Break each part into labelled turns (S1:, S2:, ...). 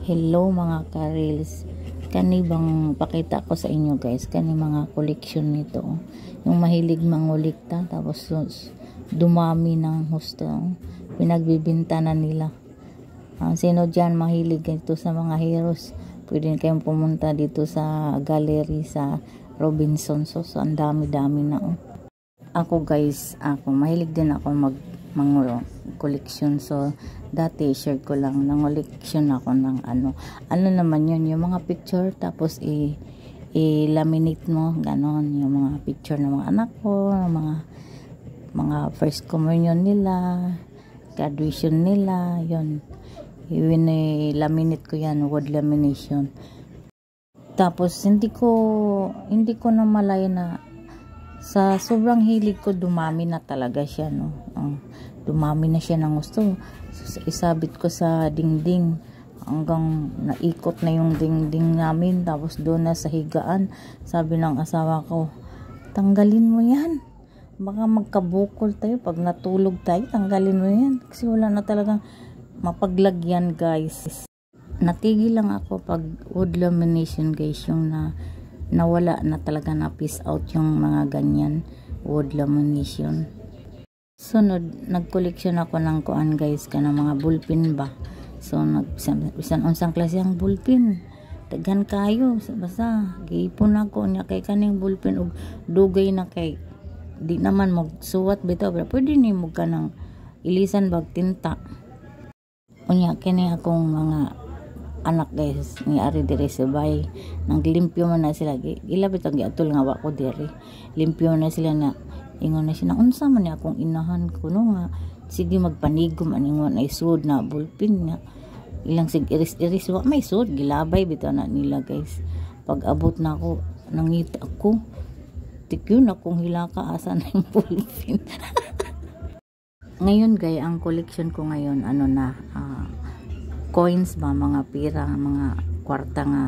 S1: Hello mga ka-reels. Kani bang pakita ko sa inyo guys, kani mga collection nito. Yung mahilig mangulikta tapos dumami ng husto. Pinagbibinta na nila. Sino dyan mahilig ito sa mga heroes? Pwede kayong pumunta dito sa gallery sa Robinsons. So ang dami-dami na. Ako guys, mahilig din ako mga collection. So dati share ko lang ng collection ako ng ano naman yun, yung mga picture tapos i-laminate mo ganon, yung mga picture ng mga anak ko, mga first communion nila, graduation nila, yun i-laminate ko yan, wood lamination. Tapos hindi ko na malaya na sa sobrang hilig ko dumami na talaga siya, no. Dumami na siya ng gusto. So, isabit ko sa dingding hanggang naikot na yung dingding namin. Tapos doon na sa higaan, sabi ng asawa ko, tanggalin mo yan, baka magkabukol tayo pag natulog tayo, tanggalin mo yan kasi wala na talagang mapaglagyan guys. Natigil lang ako pag wood lamination guys, yung nawala na talaga, na piece out yung mga ganyan wood lamination. Sunod, nag-collection ako ng kuan guys, kanang mga ballpen ba. So bisan unsang klase ang ballpen, daghan kayo, basta giipon ako nya kay kaning ballpen og dugay na kay di naman magsuwat bitaw, pero pwede ni mo kanang ilisan bag tinta. Unya kini akong mga anak guys ni ari diri sa bay, naglimpyo man na sila, ilabit ang giatol nga wa ko diri, limpyo na sila na ingon na siya na unsa man ni akong inahan ko no nga sige magpanigom aningon ay sud na ballpen nga ilang sig iris-iris wa may sud, gilabay bitaw na nila guys. Pag abot na ako nangita ako, tikyon akong hilaka asa na yung ballpen. Ngayon guys, ang collection ko ngayon ano na coins ba, mga pira, mga kwarta nga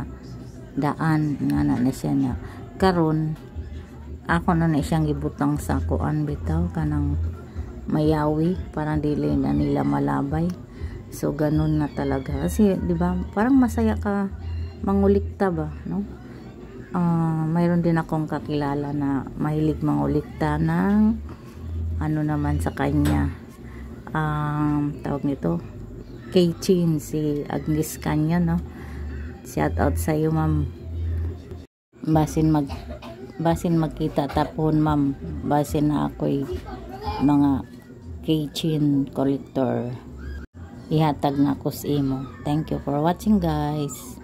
S1: daan nga na siya na karon. Ako na siyang gibutang sa kuan bitaw kanang mayawi, parang dili na nila malabay. So ganun na talaga kasi di ba parang masaya ka mangulikta ba, no? Mayroon din akong kakilala na mahilig mangulikta ng ano naman sa kanya, tawag nito keychain, si Agnes Kanya, no? Shout out sa iyo ma'am, basin magkita tapon ma'am, basin na ako'y mga keychain collector, ihatag na ko sa imo. Thank you for watching guys.